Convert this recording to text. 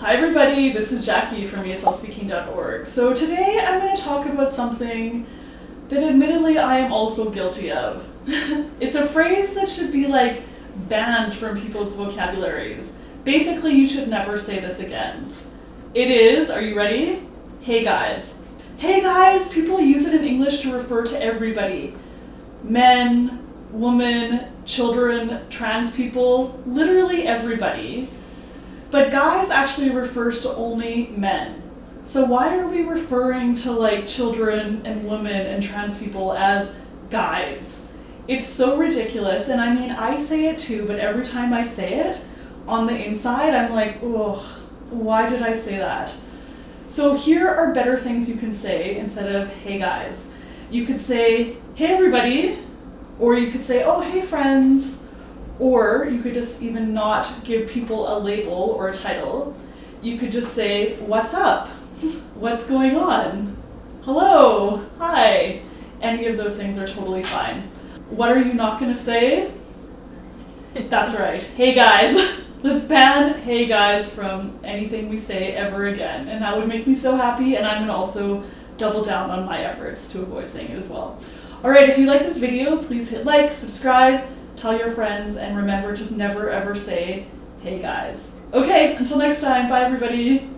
Hi everybody, this is Jackie from ESLspeaking.org. So today I'm going to talk about something that admittedly I am also guilty of. It's a phrase that should be like banned from people's vocabularies. Basically, you should never say this again. It is, are you ready? Hey guys. Hey guys, people use it in English to refer to everybody. Men, women, children, trans people, literally everybody. But guys actually refers to only men. So why are we referring to like children and women and trans people as guys? It's so ridiculous, and I mean, I say it too, but every time I say it, on the inside, I'm like, oh, why did I say that? So here are better things you can say instead of, hey guys. You could say, hey everybody, or you could say, oh, hey friends. Or you could just even not give people a label or a title. You could just say, what's up? What's going on? Hello, hi. Any of those things are totally fine. What are you not gonna say? That's right, hey guys. Let's ban hey guys from anything we say ever again. And that would make me so happy, and I'm gonna also double down on my efforts to avoid saying it as well. All right, if you like this video, please hit like, subscribe, tell your friends, and remember, just never ever say, hey guys. Okay, until next time, bye everybody.